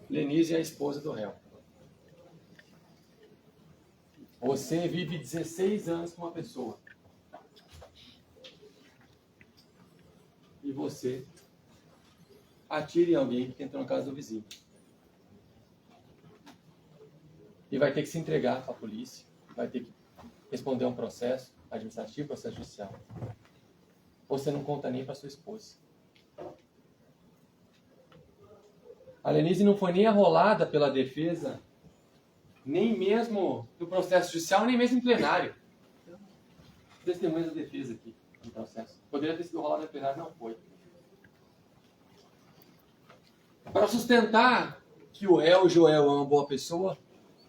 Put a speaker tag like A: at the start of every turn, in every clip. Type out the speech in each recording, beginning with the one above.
A: Lenise é a esposa do réu. Você vive 16 anos com uma pessoa. E você atira em alguém que entrou na casa do vizinho. E vai ter que se entregar para a polícia. Vai ter que responder a um processo administrativo, processo judicial. Você não conta nem para sua esposa. A Lenise não foi nem arrolada pela defesa, nem mesmo no processo judicial, nem mesmo em plenário. Testemunha da defesa aqui no processo. Poderia ter sido arrolada em plenário, não foi. Para sustentar que o réu Joel é uma boa pessoa,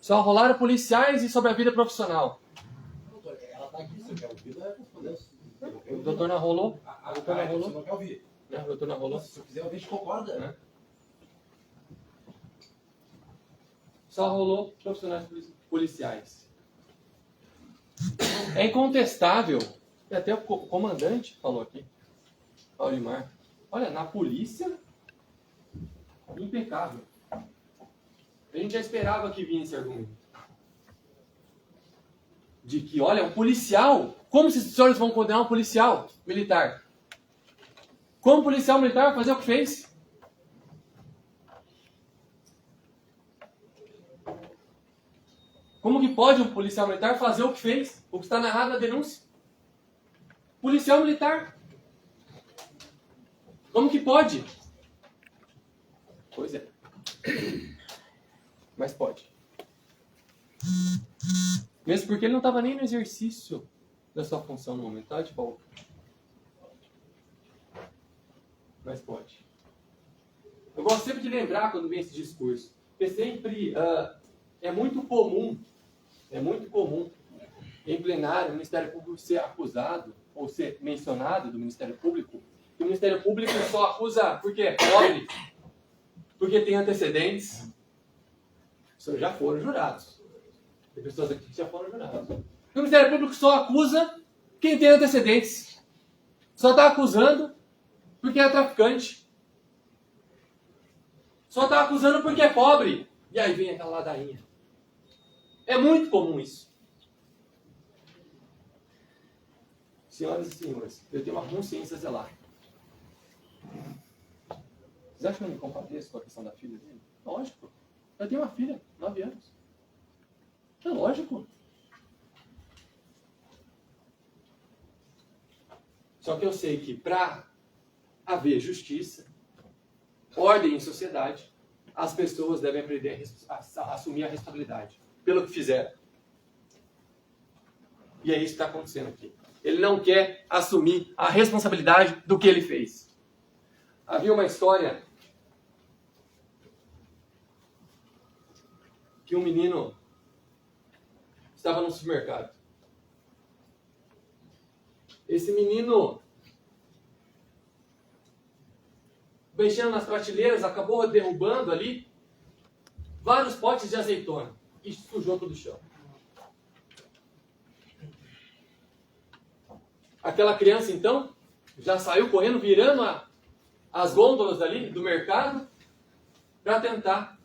A: só arrolaram policiais e sobre a vida profissional.
B: Ela está aqui, se eu quero ouvir, ela vai responder.
A: O doutor não arrolou?
B: O doutor não arrolou? Não quer ouvir.
A: Não, o doutor não arrolou?
B: Se eu quiser ouvir, a gente concorda.
A: Né? Só rolou profissionais policiais. É incontestável, e até o comandante falou aqui, Aurimar, olha, na polícia, impecável. A gente já esperava que vinha esse argumento. De que, olha, um policial, como esses senhores vão condenar um policial militar? Como o policial militar vai fazer o que fez? Como que pode um policial militar fazer o que fez? O que está narrado na denúncia? Policial militar. Como que pode? Pois é. Mas pode. Mesmo porque ele não estava nem no exercício da sua função no momento. Tá de volta. Mas pode. Eu gosto sempre de lembrar quando vem esse discurso. Porque sempre é muito comum em plenário o Ministério Público ser acusado ou ser mencionado do Ministério Público. Que o Ministério Público só acusa porque é pobre, porque tem antecedentes. Os senhores já foram jurados. Tem pessoas aqui que já foram jurados. O Ministério Público só acusa quem tem antecedentes. Só está acusando porque é traficante. Só está acusando porque é pobre. E aí vem aquela ladainha. É muito comum isso. Senhoras e senhores, eu tenho uma consciência a zelar. Vocês acham que eu me compadeço com a questão da filha dele? Lógico. Eu tenho uma filha, 9 anos. É lógico. Só que eu sei que para haver justiça, ordem em sociedade, as pessoas devem aprender a assumir a responsabilidade pelo que fizeram. E é isso que está acontecendo aqui. Ele não quer assumir a responsabilidade do que ele fez. Havia uma história que um menino estava no supermercado. Esse menino, mexendo nas prateleiras, acabou derrubando ali vários potes de azeitona e sujou todo o chão. Aquela criança, então, já saiu correndo, virando as gôndolas ali do mercado para tentar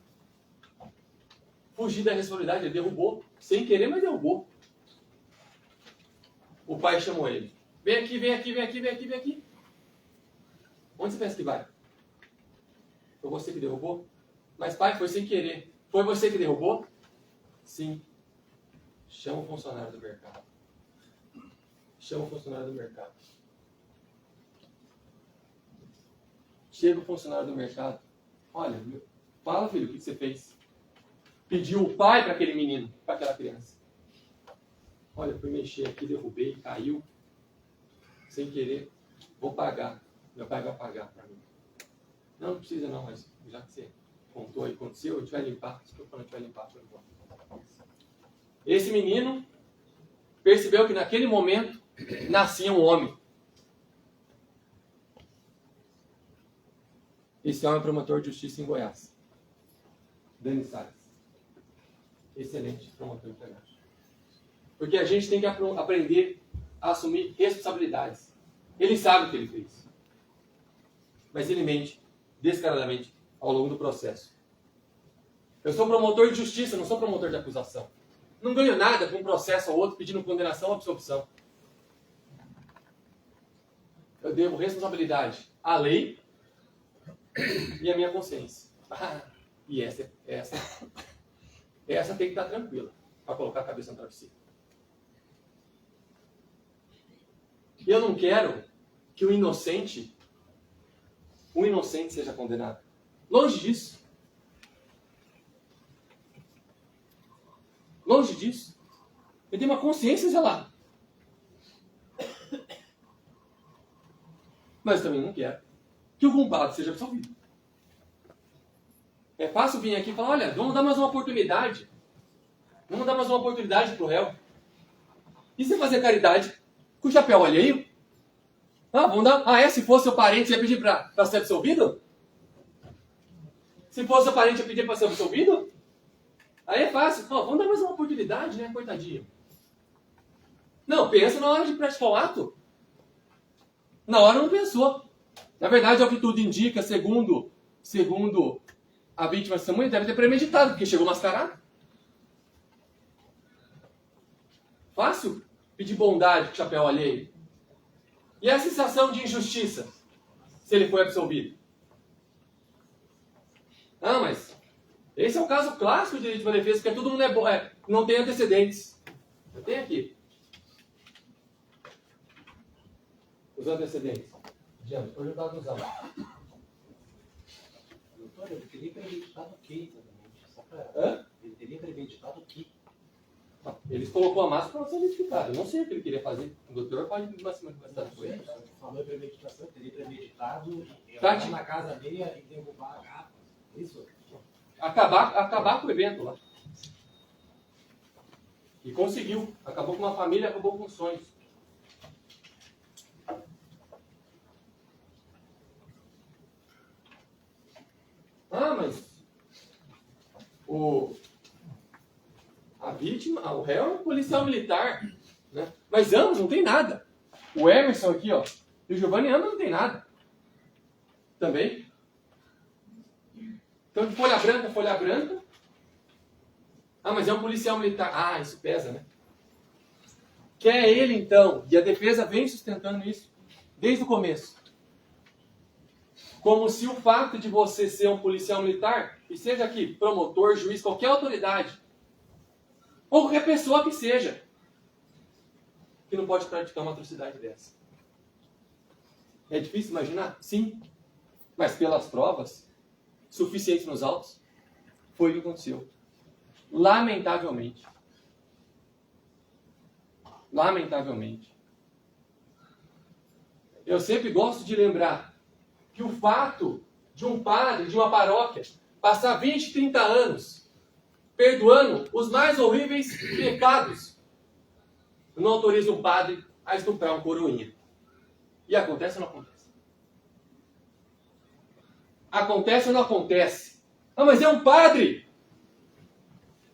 A: fugir da responsabilidade. Ele derrubou, sem querer, mas derrubou. O pai chamou ele. Vem aqui, vem aqui, vem aqui, vem aqui, vem aqui. Onde você pensa que vai? Foi você que derrubou? Mas pai, foi sem querer. Foi você que derrubou? Sim. Chama o funcionário do mercado. Chama o funcionário do mercado. Chega o funcionário do mercado. Olha, fala, filho, o que você fez? Pediu o pai para aquele menino, para aquela criança. Olha, fui mexer aqui, derrubei, caiu. Sem querer, vou pagar. Meu pai vai pagar para mim. Não precisa não, mas já que você contou aí, aconteceu, a gente vai limpar. Quando a gente vai limpar, foi embora. Esse menino percebeu que naquele momento nascia um homem. Esse homem é promotor de justiça em Goiás. Dani Salles. Excelente promotor de justiça. Porque a gente tem que aprender a assumir responsabilidades. Ele sabe o que ele fez. Mas ele mente descaradamente ao longo do processo. Eu sou promotor de justiça, não sou promotor de acusação. Não ganho nada com um processo ou outro pedindo condenação ou absolvição. Eu devo responsabilidade à lei e à minha consciência. E essa tem que estar tranquila para colocar a cabeça no travesseiro. E eu não quero que o inocente seja condenado. Longe disso. Longe disso. Eu tenho uma consciência zelada. Mas eu também não quero que o culpado seja absolvido. É fácil vir aqui e falar, olha, vamos dar mais uma oportunidade. Vamos dar mais uma oportunidade pro réu. E você fazer caridade com o chapéu alheio? Vamos dar... se fosse seu parente, você ia pedir para ser absolvido? Se fosse seu parente, ia pedir para ser absolvido? Aí é fácil. Vamos dar mais uma oportunidade, né? Coitadinho. Não, pensa na hora de praticar o ato. Na hora não pensou. Na verdade, é o que tudo indica, segundo a vítima de testemunha, deve ter premeditado, porque chegou mascarado. Fácil pedir bondade com chapéu alheio. E a sensação de injustiça, se ele foi absolvido? Mas esse é o caso clássico de direito de defesa, porque todo mundo é bom, não tem antecedentes. Eu tenho aqui. Os antecedentes. Diante, foi julgado nos autos.
B: Doutor, ele teria premeditado o quê, exatamente? Ele teria premeditado o quê?
A: Ele colocou a máscara para ser identificado. Eu não sei o que ele queria fazer. O doutor pode me manifestar com ele.
B: Falou em premeditação, ele teria premeditado
A: Tati,
B: na casa dele e derrubar a gata. Isso?
A: Acabar com o evento lá. E conseguiu. Acabou com uma família, acabou com sonhos. Mas a vítima, o réu é um policial militar, né? Mas ambos não tem nada. O Emerson aqui, ó, e o Giovanni ambos não tem nada. Também. Então, de folha branca. Mas é um policial militar. Isso pesa, né? Que é ele, então, e a defesa vem sustentando isso desde o começo. Como se o fato de você ser um policial militar, e seja aqui promotor, juiz, qualquer autoridade, ou qualquer pessoa que seja, que não pode praticar uma atrocidade dessa. É difícil imaginar? Sim. Mas pelas provas suficientes nos autos, foi o que aconteceu. Lamentavelmente. Eu sempre gosto de lembrar que o fato de um padre de uma paróquia passar 20, 30 anos perdoando os mais horríveis pecados não autoriza um padre a estuprar um coroinha. E acontece ou não acontece? Acontece ou não acontece? Mas é um padre!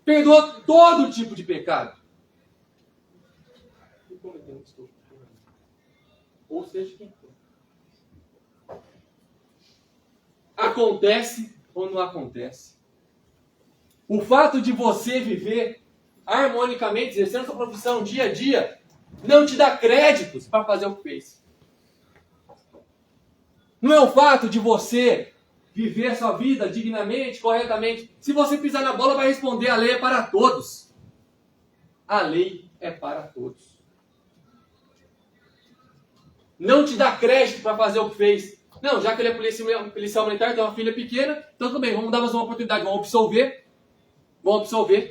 A: Perdoa todo tipo de pecado. E cometeu um estupro. Ou seja, quem for. Acontece ou não acontece? O fato de você viver harmonicamente, exercendo sua profissão dia a dia, não te dá créditos para fazer o que fez. Não é o fato de você viver sua vida dignamente, corretamente. Se você pisar na bola, vai responder: a lei é para todos. A lei é para todos. Não te dá crédito para fazer o que fez. Não, já que ele é policial militar, tem uma filha pequena, então tudo bem, vamos dar mais uma oportunidade, vamos absolver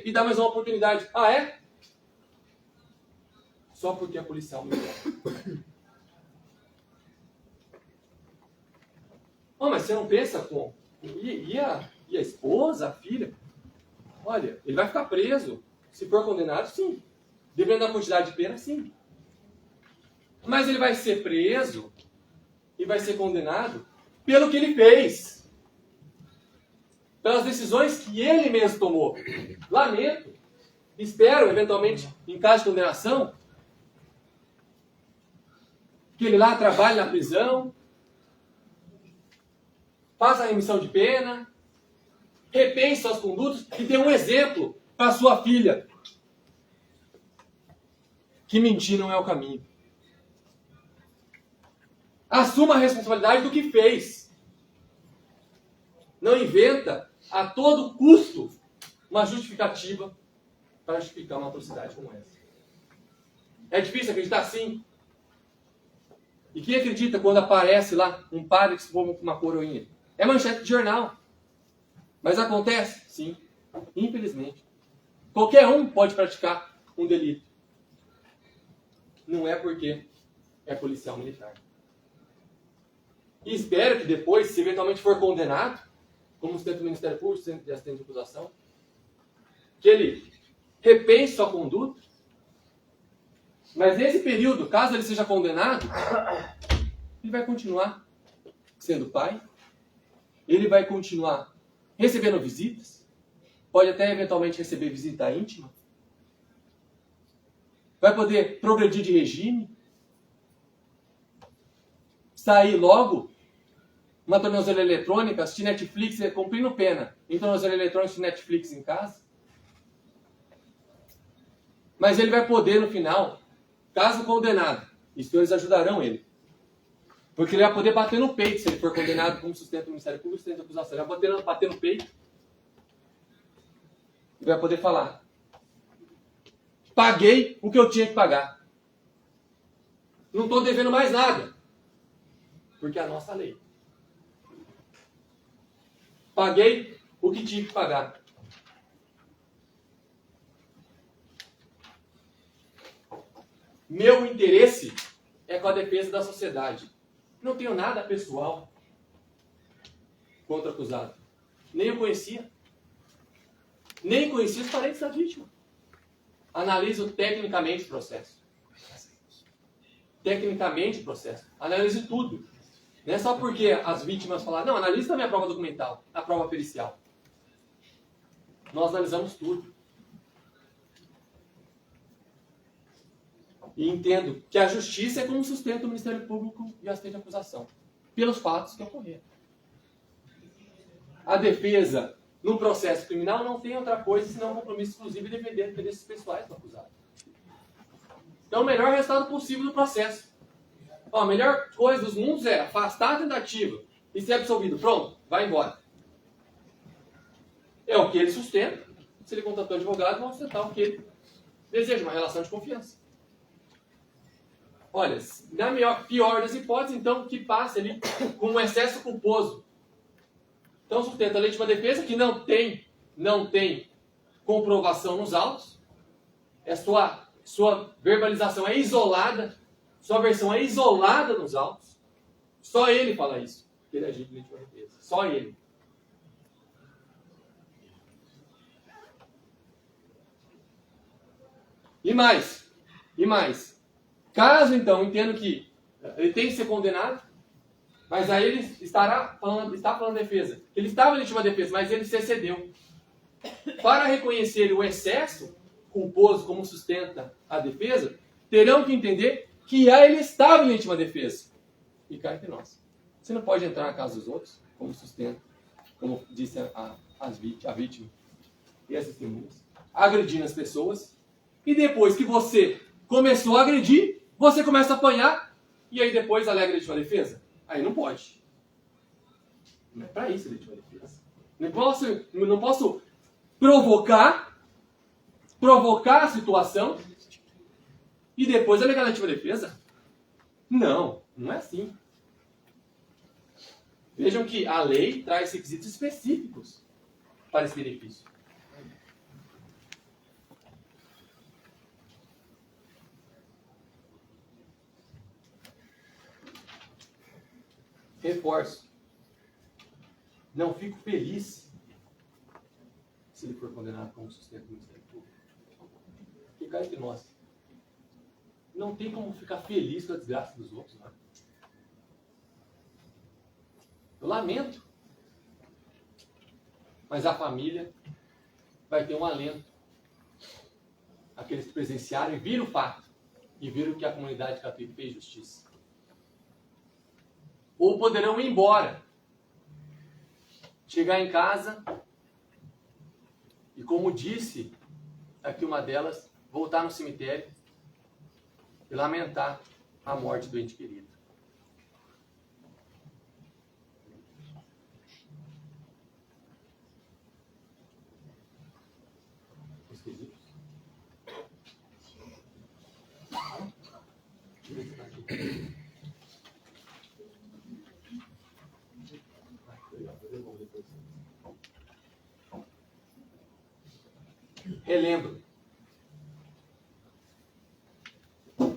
A: e dar mais uma oportunidade. É? Só porque é policial militar. Mas você não pensa com... E a esposa, a filha? Olha, ele vai ficar preso. Se for condenado, sim. Dependendo da quantidade de pena, sim. Mas ele vai ser preso e vai ser condenado pelo que ele fez. Pelas decisões que ele mesmo tomou. Lamento. Espero, eventualmente, em caso de condenação, que ele lá trabalhe na prisão, faça a remissão de pena, Repense suas condutas e dê um exemplo para sua filha. Que mentir não é o caminho. Assuma a responsabilidade do que fez. Não inventa a todo custo uma justificativa para justificar uma atrocidade como essa. É difícil acreditar, sim. E quem acredita quando aparece lá um padre que se forma com uma coroinha? É manchete de jornal. Mas acontece? Sim. Infelizmente. Qualquer um pode praticar um delito. Não é porque é policial militar. E espero que depois, se eventualmente for condenado, como sustenta o Ministério Público, de assistente de acusação, que ele repense sua conduta. Mas nesse período, caso ele seja condenado, ele vai continuar sendo pai, ele vai continuar recebendo visitas, pode até eventualmente receber visita íntima, vai poder progredir de regime, sair logo, uma tornozeleira eletrônica, assistir Netflix, cumprindo pena, em tornozeleira eletrônica, assistir Netflix em casa. Mas ele vai poder, no final, caso condenado, e os senhores ajudarão ele, porque ele vai poder bater no peito se ele for condenado como sustenta o Ministério Público, sustenta a acusação. Ele vai poder bater no peito e vai poder falar: paguei o que eu tinha que pagar. Não estou devendo mais nada, porque é a nossa lei. Paguei o que tinha que pagar. Meu interesse é com a defesa da sociedade. Não tenho nada pessoal contra o acusado. Nem o conhecia. Nem conhecia os parentes da vítima. Analiso tecnicamente o processo. Tecnicamente o processo. Analiso tudo. Não é só porque as vítimas falaram, não, analise também a prova documental, a prova pericial. Nós analisamos tudo. E entendo que a justiça é como sustenta o Ministério Público e a assistente de acusação, pelos fatos que ocorreram. A defesa, no processo criminal, não tem outra coisa senão um compromisso exclusivo de defender interesses pessoais do acusado. Então, o melhor resultado possível do processo. Ó, a melhor coisa dos mundos é afastar a tentativa e ser absolvido. Pronto, vai embora. É o que ele sustenta. Se ele contratou advogado, vai sustentar o que ele deseja, uma relação de confiança. Olha, na pior das hipóteses, então, que passe ali com um excesso culposo. Então, sustenta a legítima defesa, que não tem comprovação nos autos. Sua verbalização é isolada, sua versão é isolada nos autos. Só ele fala isso, que ele agiu de legítima defesa. Só ele. E mais. Caso, então, entendo que ele tem que ser condenado, mas aí ele está falando defesa. Ele estava em legítima defesa, mas ele se excedeu. Para reconhecer o excesso culposo como sustenta a defesa, terão que entender que ele estava em legítima defesa. E cá entre nós. Você não pode entrar na casa dos outros, como sustenta, como disse a vítima e as testemunhas, agredindo as pessoas, e depois que você começou a agredir, você começa a apanhar, e aí depois alega legítima defesa? Aí não pode. Não é para isso a legítima defesa. Não posso provocar a situação e depois alegar legítima defesa? Não é assim. Vejam que a lei traz requisitos específicos para esse benefício. Reforço. Não fico feliz se ele for condenado como sustento do Ministério Público. Ficar entre nós. Não tem como ficar feliz com a desgraça dos outros, não é? Eu lamento. Mas a família vai ter um alento. Aqueles que presenciaram e viram o fato. E viram que a comunidade católica fez justiça. Ou poderão ir embora. Chegar em casa como disse aqui uma delas, voltar no cemitério e lamentar a morte do ente querido. Relembro.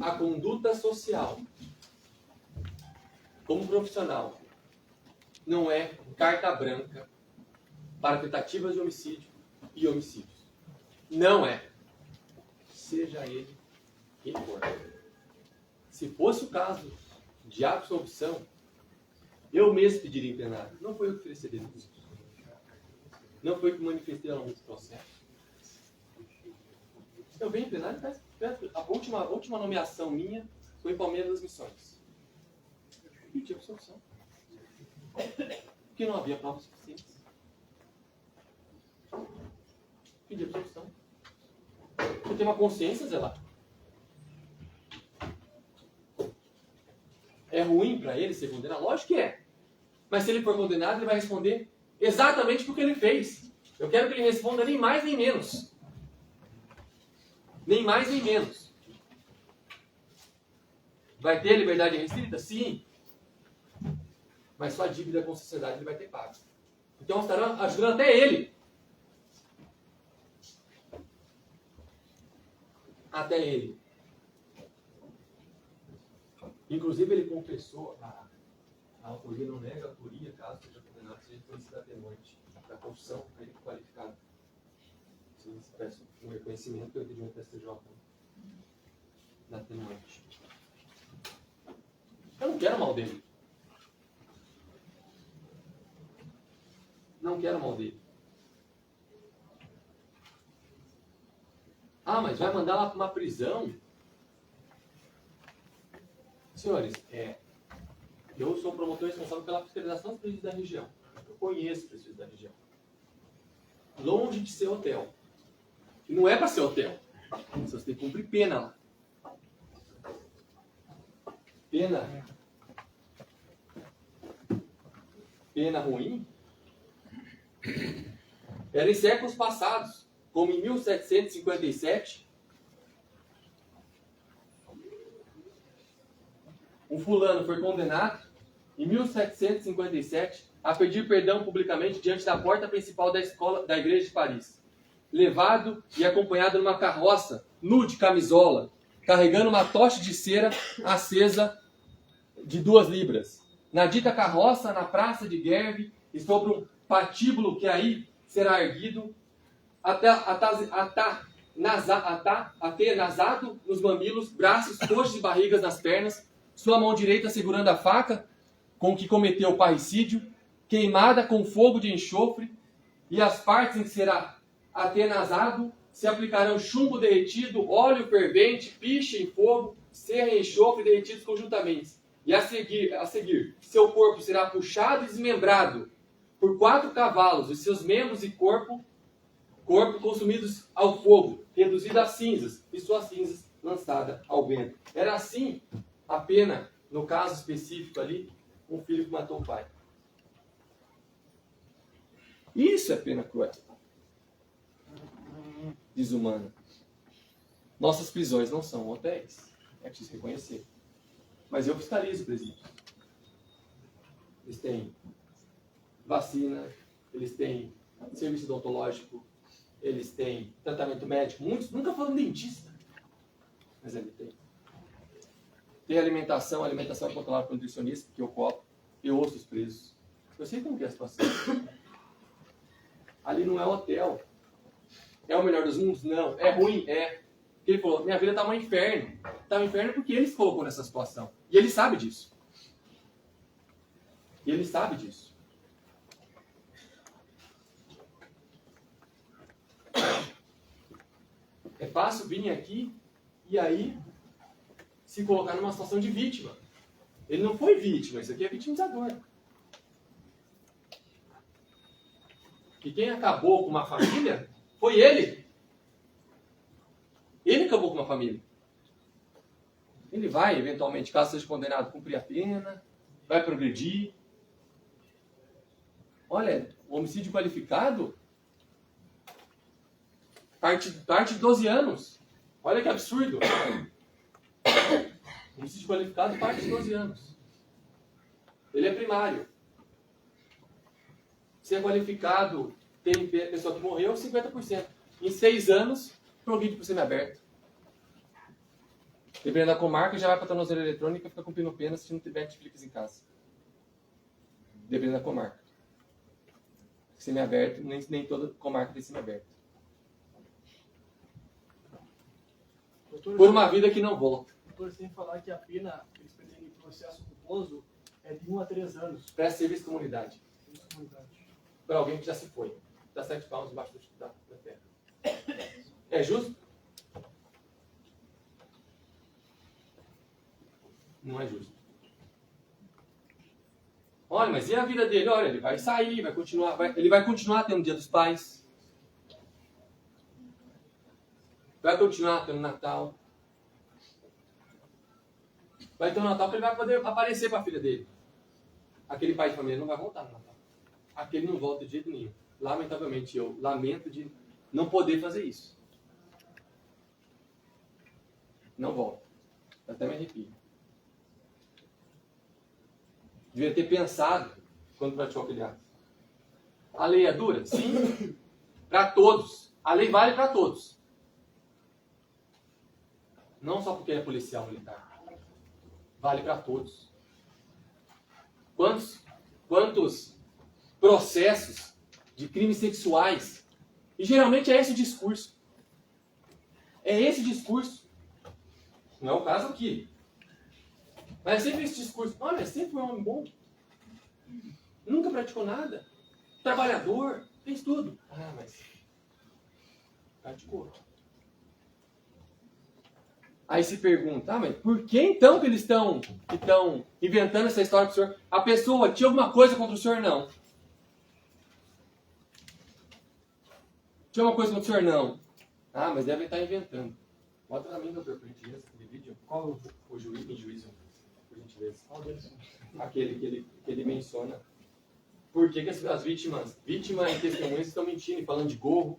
A: A conduta social, como profissional, não é carta branca para tentativas de homicídio e homicídios. Não é. Seja ele quem for. Se fosse o caso de absolvição, eu mesmo pediria em plenário. Não foi eu que ofereci denúncia. Não foi eu que manifestei ao longo do processo. Eu venho em plenário e a última nomeação minha foi em Palmeiras das Missões. Pedi absolvição. Porque não havia provas suficientes. Pedi absolvição. Eu tenho uma consciência, Zé lá. É ruim para ele ser condenado? Lógico que é. Mas se ele for condenado, ele vai responder exatamente o que ele fez. Eu quero que ele responda nem mais nem menos. Nem mais nem menos. Vai ter liberdade restrita? Sim. Mas sua dívida com a sociedade ele vai ter pago. Então nós estaremos ajudando até ele. Até ele. Inclusive ele confessou a autoria, não nega a autoria, caso seja condenado, seja conhecida atenuante da confissão, para ele qualificado. Se peço um reconhecimento, eu pedi um STJ da atenuante. Eu não quero mal dele. Não quero mal dele. Ah, mas vai mandar lá para uma prisão? Senhores, eu sou promotor responsável pela fiscalização dos presídios da região. Eu conheço os presídios da região. Longe de ser hotel. E não é para ser hotel. Você tem que cumprir pena lá. Pena ruim. Era em séculos passados, como em 1757, um fulano foi condenado, em 1757, a pedir perdão publicamente diante da porta principal da igreja de Paris. Levado e acompanhado numa carroça, nu de camisola, carregando uma tocha de cera acesa de 2 libras. Na dita carroça, na praça de Guerve, e sobre um patíbulo que aí será erguido, atenazado nos mamilos, braços, coxas e barrigas nas pernas, sua mão direita segurando a faca com que cometeu o parricídio, queimada com fogo de enxofre, e as partes em que será atenazado se aplicarão chumbo derretido, óleo fervente, piche em fogo, serra e enxofre derretidos conjuntamente. E a seguir, seu corpo será puxado e desmembrado por 4 cavalos, e seus membros e corpo consumidos ao fogo, reduzido a cinzas, e suas cinzas lançadas ao vento. Era assim a pena, no caso específico ali, um filho que matou o pai. Isso é pena cruel. Desumana. Nossas prisões não são hotéis. É preciso reconhecer. Mas eu fiscalizo presídios. Eles têm vacina, eles têm serviço odontológico, eles têm tratamento médico. Muitos nunca foram dentista, mas ele tem. Tem alimentação é controlada por nutricionista, que eu cobro, eu ouço os presos. Eu sei como que é a situação. Ali não é hotel. É o melhor dos mundos? Não. É ruim? É. Ele falou, minha vida está um inferno. Está um inferno porque ele se colocou nessa situação. E ele sabe disso. É fácil vir aqui e aí se colocar numa situação de vítima. Ele não foi vítima, isso aqui é vitimizador. E quem acabou com uma família Foi ele. Ele acabou com uma família. Ele vai, eventualmente, caso seja condenado, cumprir a pena, vai progredir. Olha, o homicídio qualificado parte de 12 anos. Olha que absurdo. O homicídio qualificado parte de 12 anos. Ele é primário. Se é qualificado, tem pessoa que morreu, 50%. Em 6 anos, progride para o semiaberto. Dependendo da comarca, já vai para a tornozeleira eletrônica e fica cumprindo pena se não tiver Netflix em casa. Dependendo da comarca. Semiaberto, nem toda comarca tem semiaberto. Por uma vida que não volta.
C: Doutor, sem falar que a pena que eles pretendem em processo culposo é de 1 a 3 anos.
A: Presta serviço de comunidade.
C: Comunidade.
A: Para alguém que já se foi. Dá 7 palmos debaixo da terra. É justo? Não é justo. Olha, mas e a vida dele? Olha, ele vai sair, ele vai continuar tendo o Dia dos Pais. Vai continuar tendo Natal. Vai ter um Natal que ele vai poder aparecer para a filha dele. Aquele pai de família não vai voltar no Natal. Aquele não volta de jeito nenhum. Lamentavelmente, eu lamento de não poder fazer isso. Não volta. Até me arrepio. Devia ter pensado quando praticou aquele ato. A lei é dura? Sim. Para todos. A lei vale para todos. Não só porque ele é policial militar. Vale para todos. Quantos processos de crimes sexuais? E geralmente é esse o discurso. É esse discurso. Não é o caso aqui. Mas é sempre esse discurso. Olha, sempre foi um homem bom. Nunca praticou nada. Trabalhador. Fez tudo. Ah, mas praticou. Aí se pergunta, mas por que então que eles estão inventando essa história para o senhor? A pessoa tinha alguma coisa contra o senhor? Não. Tinha alguma coisa contra o senhor? Não. Ah, mas devem estar inventando. Bota pra mim, doutor, por gentileza, aquele vídeo. Qual o juiz em juízo? Por gentileza. Aquele que ele menciona. Por que as vítimas e testemunhas estão mentindo e falando de gorro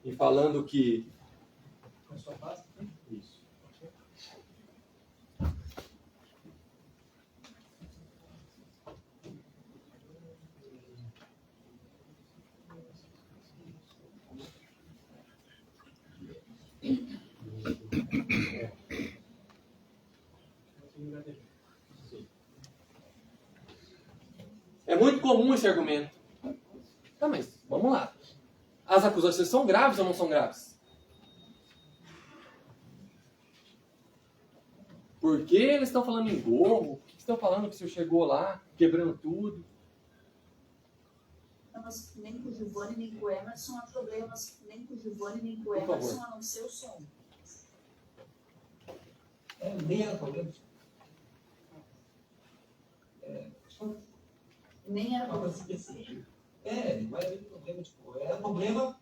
A: e falando que... Isso. É muito comum esse argumento. Tá, mas vamos lá. As acusações são graves ou não são graves? Por que eles estão falando em gorro? Estão falando que o senhor chegou lá, quebrando tudo?
D: Mas nem com o Giovanni nem com o Emerson há problemas, nem com o Giovanni nem com o Emerson, a não ser o som.
E: Nem era problema.
D: Nem era problema.
E: Não era problema. Tipo, era problema,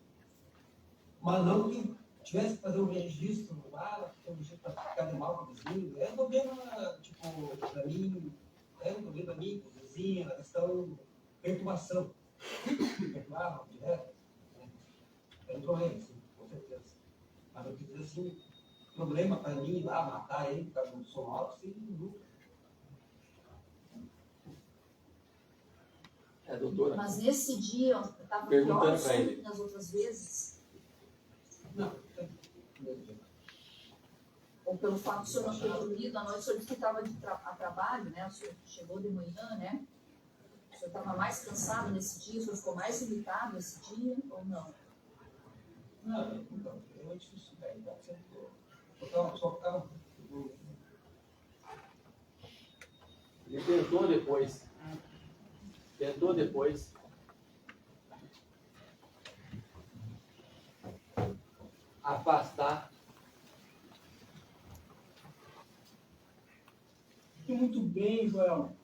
E: mas não que tivesse que fazer um registro no ar, que eu mexia para ficar de mal com o vizinho. Era um problema, tipo, para mim, era um problema para mim, com o vizinho, a questão de perturbação. Perturbavam direto. Era um problema, sim, com certeza. Mas eu quis dizer assim, problema para mim ir lá matar ele por causa do som alto, sim, nunca.
A: Doutora.
D: Mas nesse dia, estava
A: Perguntando
D: pior
A: pra ele.
D: que nas outras vezes?
E: Não.
D: Ou pelo fato do senhor não ter dormido à noite, o senhor disse que estava a trabalho, né? O senhor chegou de manhã, né? O senhor estava mais cansado nesse dia? O senhor ficou mais irritado nesse dia ou não?
E: Não, então, é difícil, né? Só ficava...
A: Ele tentou depois afastar.
C: Muito bem, Joel.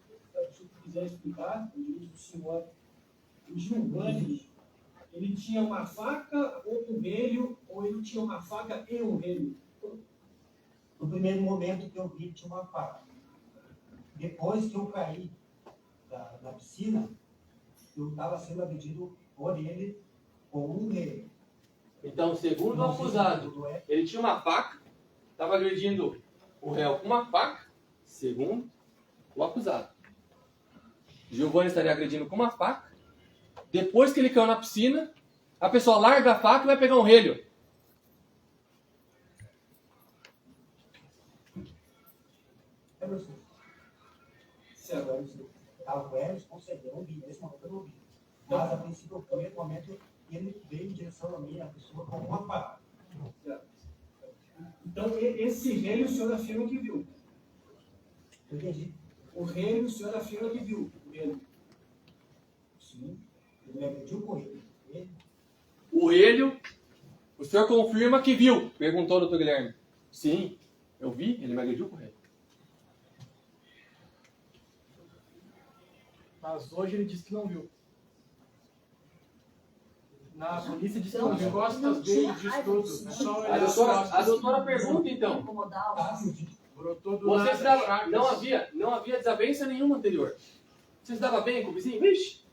C: Se você quiser explicar, o direito do senhor, o Giovanni, ele tinha uma faca ou um relho, ou ele tinha uma faca e um relho?
E: No primeiro momento que eu vi, tinha uma faca. Depois que eu caí da piscina, eu estava sendo agredido por ele com um relho.
A: Então, segundo o acusado, ele tinha uma faca, estava agredindo o réu com uma faca, segundo o acusado. Giovanni estaria agredindo com uma faca. Depois que ele caiu na piscina, a pessoa larga a faca e vai pegar um relho.
E: Se agora estava com eles, concedeu, não vi. Nesse momento eu não vi. Mas, a princípio, no primeiro momento, ele veio em direção a mim, a pessoa com uma faca.
C: Então, esse relho o senhor afirma que viu.
E: Eu entendi.
C: O relho o senhor afirma que viu. O relho.
E: Sim. Ele me agrediu com ele.
A: O relho, o senhor confirma que viu? Perguntou o doutor Guilherme. Sim, eu vi, ele me agrediu com o relho.
C: Mas hoje ele disse que não viu. Na polícia disse que
D: Então,
C: não viu.
D: não
C: Costas
D: tinha
C: dele diz
D: raiva
C: tudo.
D: disso,
C: É só
D: né?
C: olhar as costas.
A: A doutora pergunta então.
D: Incomodar
E: Tá,
D: os...
E: eu vi.
C: Brotou do
A: Vocês
C: nada,
A: davam,
C: Chagas.
A: não havia desavença nenhuma anterior. Vocês davam bem com o vizinho? Vixe,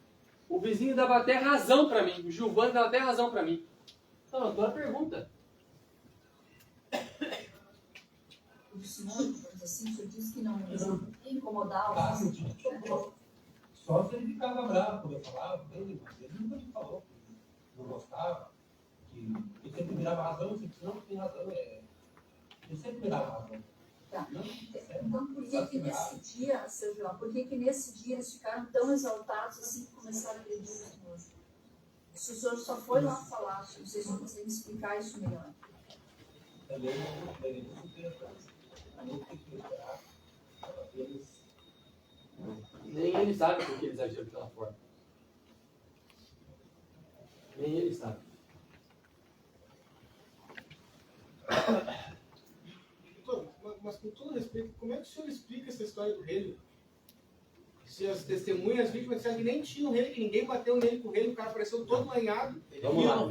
A: o vizinho dava até razão para mim. O Giovanni dava até razão para mim. Então, a doutora pergunta.
D: O senhor, vamos assim, o senhor disse que não incomodar
E: Tá,
D: os...
E: eu vi. Só se ele ficava bravo quando eu falava, ele nunca me falou que não gostava, que ele sempre me dava razão, eu sempre não tem razão, ele sempre me dava razão.
D: Tá.
E: Não,
D: Então, por que nesse dia, seu João, por que nesse dia eles ficaram tão exaltados assim que começaram a agredir o senhor? Se o senhor só foi lá falar, não sei se o senhor consegue explicar isso melhor.
E: também não deveria se interessar. A gente tem que esperar eles.
A: Nem ele sabe por que eles agiram daquela forma. Nem ele sabe.
C: Doutor, mas com todo respeito, como é que o senhor explica essa história do relho? Se as testemunhas vítimas disseram que nem tinha um relho, que ninguém bateu nele com o relho, o cara apareceu todo lanhado.
A: Vamos lá.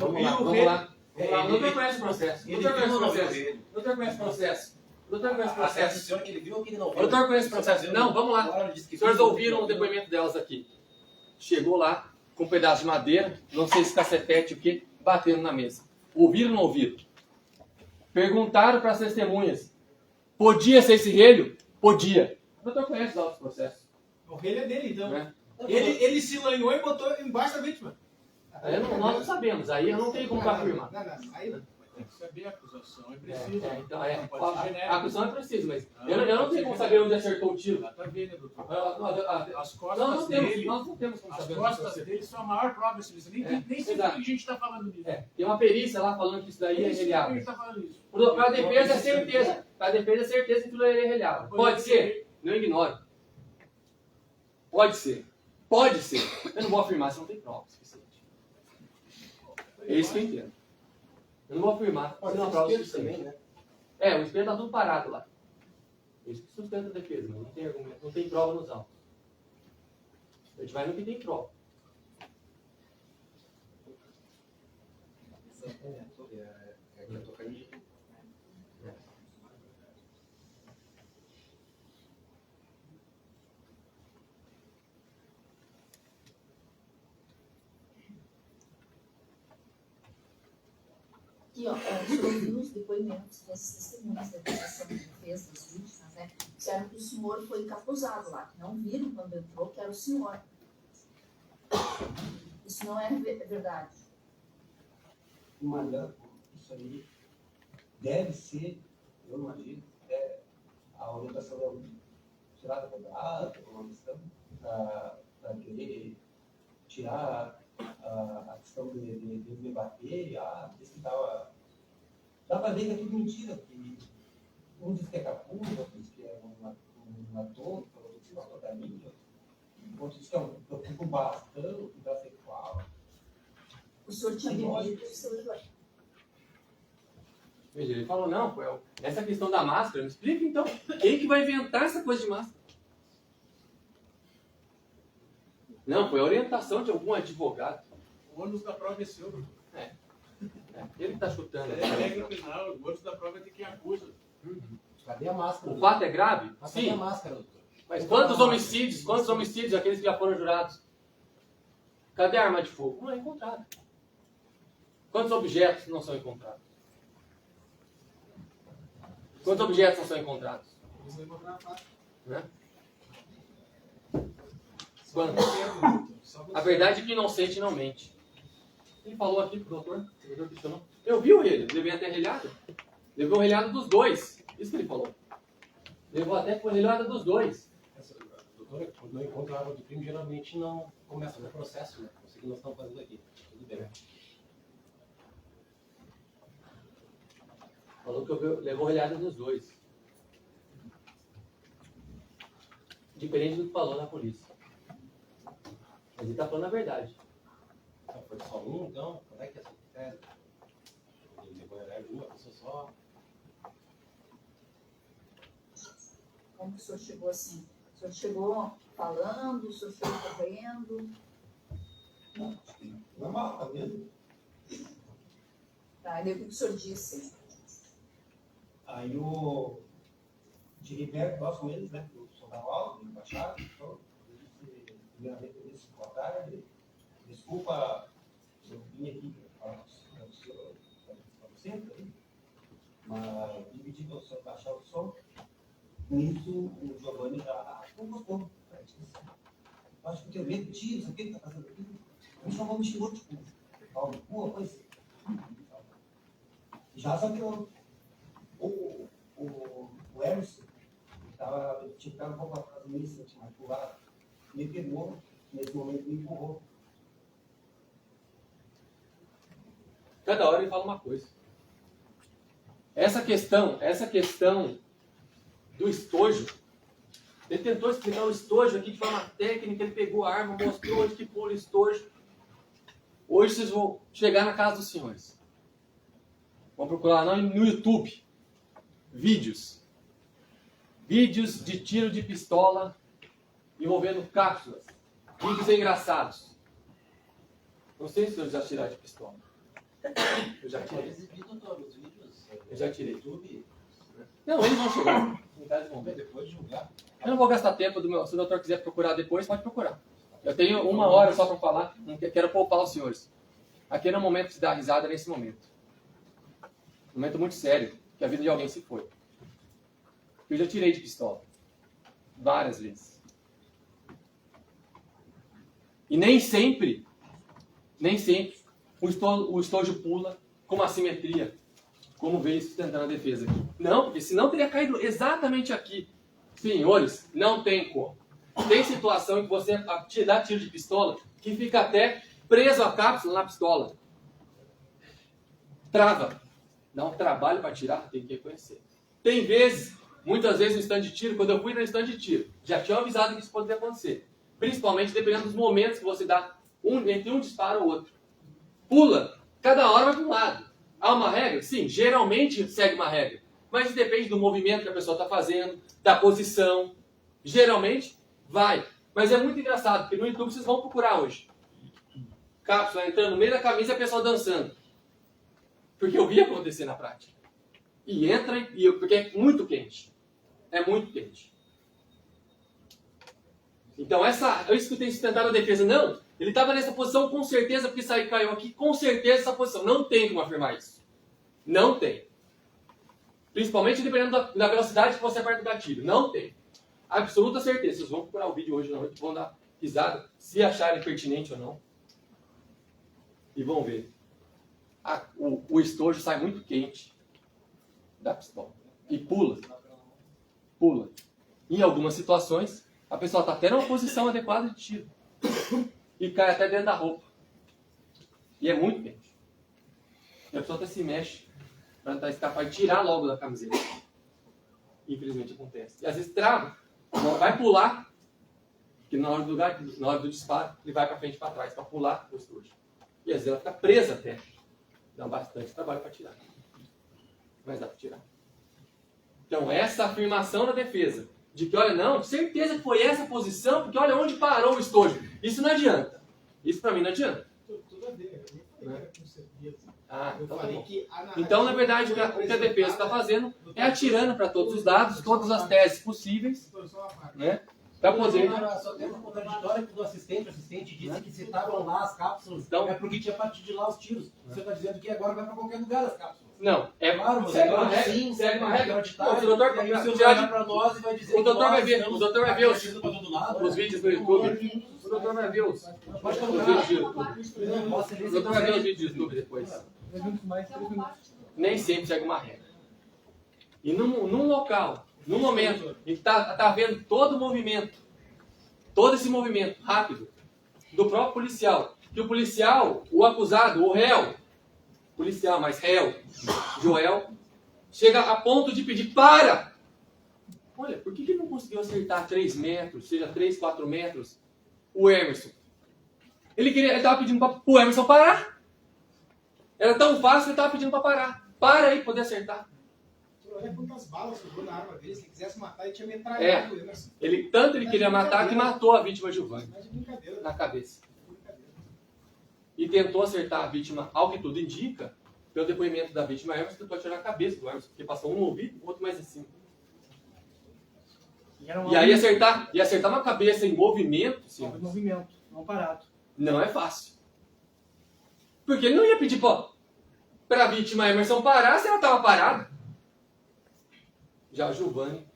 A: O doutor conhece o processo. O doutor conhece o processo. O doutor conhece o processo. O doutor conhece o processo.
B: Que ele viu ou que ele não
A: O
B: viu?
A: doutor conhece o processo. Não, vamos lá. Os senhores ouviram o depoimento delas aqui. Chegou lá com um pedaço de madeira, não sei se cacetete o quê, bateram na mesa. Ouviram ou não ouviram? Perguntaram para as testemunhas. Podia ser esse relho? Podia. O doutor conhece os autos processos.
C: O relho é dele, então.
A: Né?
C: Ele se lanhou e botou embaixo da vítima.
A: Nós não sabemos, aí eu não tenho como afirmar.
C: Não, aí não.
F: Tem que saber a acusação, é preciso.
A: Então,
F: Não pode ser
A: a
F: genérico.
A: acusação é precisa, mas eu não tenho como saber onde acertou o tiro.
F: Dá pra ver, né, doutor? As
A: Nós
F: costas
A: não temos,
F: dele,
A: nós não temos como
F: as
A: saber onde
F: costas
A: acertou.
F: dele são a maior prova desse livro. Nem sei
A: exato.
F: por que a gente está falando nisso.
A: Tem uma perícia lá falando que isso daí é
F: Nem sei por que a
A: relhado.
F: gente está falando isso.
A: Para a defesa é certeza. Para a defesa é certeza que aquilo é relhado. Pode ser? Não ignoro. Pode ser. Pode ser. Eu não vou afirmar se não tem prova suficiente. É isso que eu entendo. Eu não vou afirmar se não há prova suficiente.
B: também, né?
A: O espelho está tudo parado lá. Isso que sustenta a defesa, mas não tem argumento, não tem prova nos autos. A gente vai no que tem prova.
D: Aqui, ó, o senhor ouviu os depoimentos dessas testemunhas da acusação de defesa das vítimas, né? Disseram que o senhor foi encapuzado lá, que não viram quando entrou que era o senhor. Isso não é verdade.
E: Mas isso aí deve ser, eu imagino, a orientação da tirar da quebrada, uma questão, para querer tirar a questão de me bater, diz que tava. Dá para ver que é tudo mentira, porque um diz que é capuz, outro diz que é um ator, outro diz que é uma totalhinha, outro diz que eu fico com bastão, que dá sexual.
D: O senhor tinha bebido, o senhor...
A: Veja, ele falou, não, essa questão da máscara, me explica então. Quem que vai inventar essa coisa de máscara? Não, foi a orientação de algum advogado.
F: O ônus da prova é seu, doutor.
A: Ele que tá chutando.
F: É a regra penal, o gosto da prova é de quem acusa.
B: Cadê a máscara?
A: O fato é grave?
B: Mas cadê a
A: Sim.
B: máscara, doutor?
A: Mas quantos homicídios aqueles que já foram jurados? Cadê a arma de fogo? Não é encontrada. Quantos objetos não são encontrados? Quantos objetos não são encontrados?
C: Você vai encontrar a faca.
A: Né?
C: Só
A: Quando?
C: você, doutor. Só você.
A: A verdade é que inocente não mente. Ele falou aqui pro doutor, o doutor questionou. Eu vi ele, levei até a relhada. Levou a relhada dos dois. Isso que ele falou. Levou até a relhada dos dois.
B: Doutor, quando não encontra arma de crime, geralmente não começa o processo, né? Isso que nós estamos fazendo aqui. Tudo bem.
A: Falou que levou a relhada dos dois. Diferente do que falou na polícia. Mas ele está falando a verdade.
B: Então, foi só um, então? Como é que é essa tese? Ele levou a de uma pessoa só.
D: Como que o senhor chegou assim? O senhor chegou falando, o senhor chegou correndo?
E: Normal, tá vendo?
D: Tá, e daí o que o senhor disse?
E: Aí o Gilberto, nós com eles, né? O soldado alto, o embaixado, então, primeiramente eles botaram, desculpa, eu vim aqui para você, mas me pedi para o senhor baixar o som. Nisso, o Giovanni já não gostou. Eu acho que eu tenho medo de tiro, isso aqui que está fazendo aqui. O Giovanni me xingou, tipo, pô, coisa. Já só que o Emerson tinha ficado um pouco atrás do início, tinha pulado, me pegou, nesse momento me empurrou.
A: Cada hora ele fala uma coisa. Essa questão do estojo, ele tentou explicar o estojo aqui de forma técnica, ele pegou a arma, mostrou onde que pula o estojo. Hoje vocês vão chegar na casa dos senhores. Vão procurar lá no YouTube vídeos de tiro de pistola envolvendo cápsulas. Vídeos engraçados. Não sei se os senhores já tiraram de pistola. Eu já tirei. Eu já tirei. Não, eles vão chegar.
B: Depois de julgar.
A: Eu não vou gastar tempo se o doutor quiser procurar depois, pode procurar. Eu tenho 1 hora só para falar, não quero poupar os senhores. Aqui não é o momento de dar risada nesse momento. Um momento muito sério, que a vida de alguém se foi. Eu já tirei de pistola. Várias vezes. E nem sempre o estojo pula com uma simetria, como veio sustentando a defesa aqui. Não, porque senão teria caído exatamente aqui. Senhores, não tem como. Tem situação em que você dá tiro de pistola que fica até preso a cápsula na pistola. Trava. Dá um trabalho para tirar, tem que reconhecer. Tem vezes, muitas vezes no stand de tiro, quando eu fui no stand de tiro, já tinha avisado que isso poderia acontecer. Principalmente dependendo dos momentos que você dá entre um disparo ou outro. Pula. Cada hora vai para um lado. Há uma regra? Sim, geralmente segue uma regra. Mas depende do movimento que a pessoa está fazendo, da posição. Geralmente vai. Mas é muito engraçado, porque no YouTube vocês vão procurar hoje. Cápsula entrando no meio da camisa e a pessoa dançando. Porque eu vi acontecer na prática. E entra, porque é muito quente. É muito quente. Então, eu escutei sustentado a defesa. Não, ele estava nessa posição com certeza, porque caiu aqui, com certeza essa posição. Não tem como afirmar isso. Não tem. Principalmente dependendo da velocidade que você aperta o gatilho. Não tem. Absoluta certeza. Vocês vão procurar o vídeo hoje na noite, vão dar risada, se acharem pertinente ou não. E vão ver. O estojo sai muito quente da pistola. E pula. Pula. Em algumas situações, a pessoa está até numa posição adequada de tiro. E cai até dentro da roupa. E é muito quente. E a pessoa até se mexe para escapar e tirar logo da camiseta. Infelizmente acontece. E às vezes trava. Vai pular. Porque na hora do disparo, ele vai para frente e para trás para pular o estojo. E às vezes ela fica presa até. Dá bastante trabalho para tirar. Mas dá para tirar. Então, essa afirmação da defesa, de que, olha, não, certeza que foi essa posição, porque olha onde parou o estojo. Isso não adianta. Isso para mim não adianta.
C: Tudo a ver. falei que era com certeza.
A: Ah,
C: Eu
A: então tá
C: falei
A: bom.
C: que a narrativa
A: Então, na verdade, o
C: foi
A: que a defesa está
C: apresentada-
A: fazendo é atirando para todos os lados, todas as teses possíveis,
C: Foi só uma parte.
A: né? Para poder.
B: Só tem uma contraditória do assistente. O assistente disse que se estavam lá as cápsulas,
A: Então-
B: é porque tinha partido de lá os tiros. Você está dizendo que agora vai para qualquer lugar as cápsulas.
A: Não, é
B: Claro, você
A: segue uma
B: pode
A: regra,
B: sim,
A: segue uma regra.
B: acreditar,
A: O doutor,
B: e aí o senhor
A: tirar
B: vai
A: de-
B: para nós e vai dizer
A: o doutor
B: que
A: vai
B: nós
A: ver,
B: estamos
A: o doutor vai ver os-
B: partindo pra todo lado.
A: os vídeos no YouTube. O doutor vai ver os
B: Pode
A: vídeos
B: colocar.
A: do YouTube.
B: Não, posso ler,
A: O
B: você
A: doutor vai ver os
B: consegue.
A: vídeos do YouTube depois.
D: É uma parte do
A: Nem sempre segue uma regra. E num local, num momento, em que tá havendo todo o movimento, todo esse movimento rápido do próprio policial, que o policial, o acusado, o réu, policial, mas réu, Joel, chega a ponto de pedir, para! Olha, por que ele não conseguiu acertar 3 metros, seja 3, 4 metros, o Emerson? Ele estava pedindo para o Emerson parar. Era tão fácil que ele estava pedindo para parar. Para aí, poder acertar.
C: Olha quantas balas sobrou na arma dele. Se ele quisesse matar, ele tinha metralhado o Emerson.
A: Tanto ele queria matar que matou a vítima Giovanni
C: Mas de brincadeira.
A: na cabeça.
C: Brincadeira.
A: E tentou acertar a vítima, ao que tudo indica, pelo depoimento da vítima Emerson, tentou atirar a cabeça do Emerson, porque passou um no ouvido, o outro mais assim. E aí acertar uma cabeça em movimento, sim,
G: movimento, não parado.
A: não é fácil. Porque ele não ia pedir para a vítima Emerson parar se ela estava parada. Já a Giovanni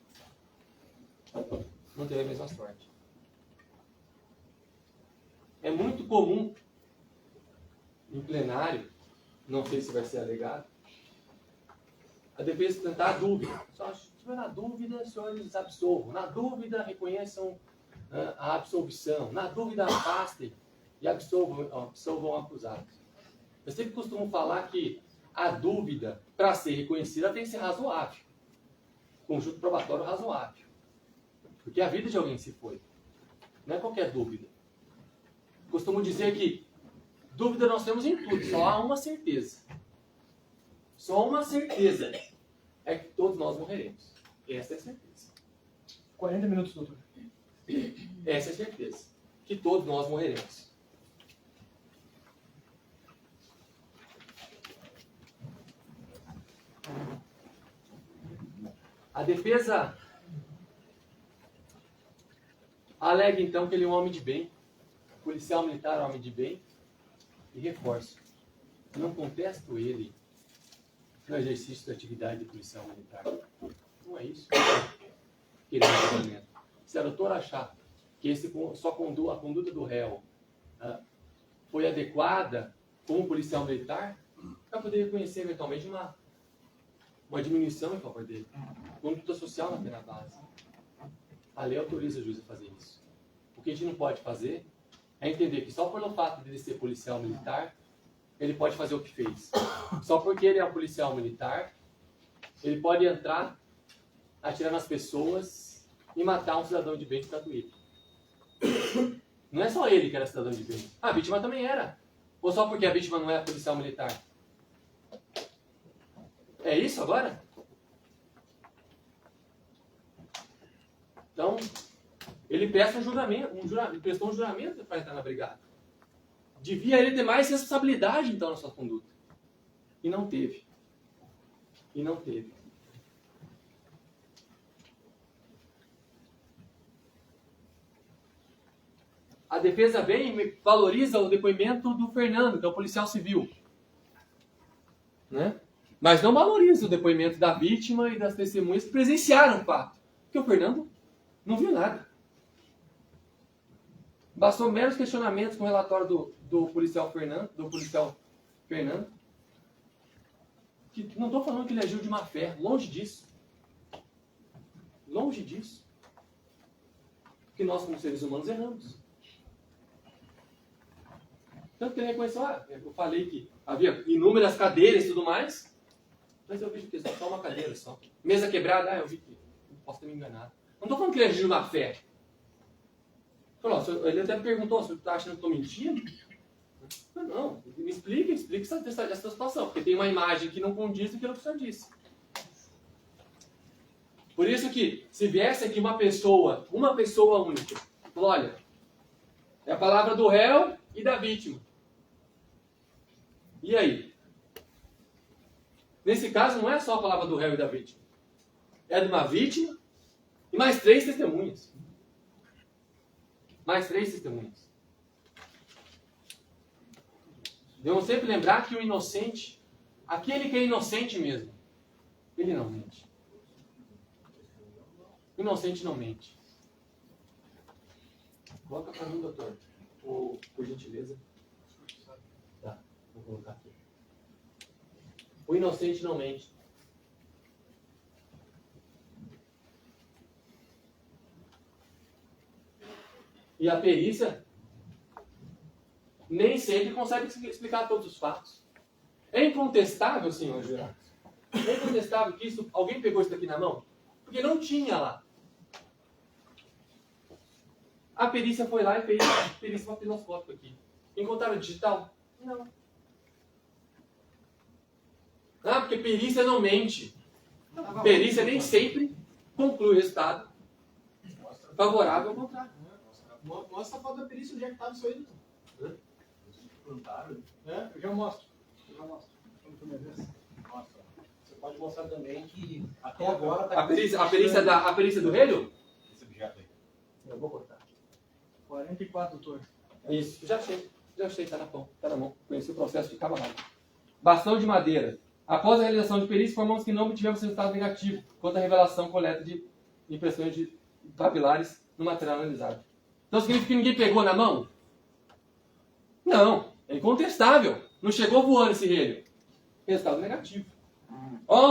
A: não teve a mesma sorte. É muito comum em plenário, não sei se vai ser alegado, a defesa tentar a dúvida. Só se tiver na dúvida, senhores absolvam. Na dúvida, reconheçam a absolvição. Na dúvida, afastem e absolvam acusados. Eu sempre costumo falar que a dúvida, para ser reconhecida, tem que ser razoável. Conjunto probatório razoável. Porque a vida de alguém se foi. Não é qualquer dúvida. Costumo dizer que dúvida nós temos em tudo, só há uma certeza. Só uma certeza é que todos nós morreremos. Essa é a certeza.
G: 40 minutos, doutor.
A: Essa é a certeza. Que todos nós morreremos. A defesa alega então que ele é um homem de bem, policial militar é um homem de bem, e reforço, eu não contesto ele no exercício da atividade de policial militar. Não é isso que ele argumenta. Se a doutora achar que a conduta do réu foi adequada como policial militar, vai poder reconhecer eventualmente uma diminuição em favor dele. Conduta social na pena base. A lei autoriza o juiz a fazer isso. O que a gente não pode fazer é entender que só pelo fato de ele ser policial militar, ele pode fazer o que fez. Só porque ele é um policial militar, ele pode entrar, atirar nas pessoas e matar um cidadão de bem de Tatuípe. Não é só ele que era cidadão de bem. A vítima também era. Ou só porque a vítima não é policial militar? É isso agora? Então, ele prestou um juramento para entrar na brigada. Devia ele ter mais responsabilidade, então, na sua conduta. E não teve. E não teve. A defesa valoriza o depoimento do Fernando, que é o policial civil. Né? Mas não valoriza o depoimento da vítima e das testemunhas que presenciaram o fato. Porque o Fernando não viu nada. Bastou meros questionamentos com o relatório do policial Fernando, que não estou falando que ele agiu de má fé, longe disso. Longe disso. Porque nós, como seres humanos, erramos. Tanto que ele reconheceu, eu falei que havia inúmeras cadeiras e tudo mais, mas eu vi que só uma cadeira só. Mesa quebrada, eu vi que posso ter me enganado. Não estou falando que ele agiu de má fé. Ele até me perguntou, você está achando que estou mentindo? Não, me explique essa situação, porque tem uma imagem que não condiz com aquilo que o senhor disse. Por isso que, se viesse aqui uma pessoa única, falou, olha, é a palavra do réu e da vítima. E aí? Nesse caso, não é só a palavra do réu e da vítima. É de uma vítima e mais 3 testemunhas. Mais 3 testemunhas. Devemos sempre lembrar que o inocente, aquele que é inocente mesmo, ele não mente. O inocente não mente. Coloca para mim, doutor. Por gentileza. Tá, vou colocar aqui. O inocente não mente. E a perícia nem sempre consegue explicar todos os fatos. É incontestável, senhor jurado. É incontestável que isso, alguém pegou isso daqui na mão? Porque não tinha lá. A perícia foi lá e fez a perícia papiloscópica aqui. Encontraram digital? Não. Ah, porque perícia não mente. Perícia nem sempre conclui o resultado favorável ao contrário.
C: Mostra a foto da perícia, onde é que estava isso aí, doutor.
G: Eu já mostro. Quando for minha vez.
B: Você pode mostrar também que até agora tá
A: A perícia do relho?
B: esse objeto aí.
A: Eu vou botar.
G: 44, doutor.
A: Isso, já achei, tá na mão. Conheci o processo de cavalado. Bastão de madeira. Após a realização de perícia, informamos que não obtivemos resultado negativo quanto à revelação coleta de impressões de papilares no material analisado. Então significa que ninguém pegou na mão? Não, é incontestável. Não chegou voando esse relho. Resultado negativo.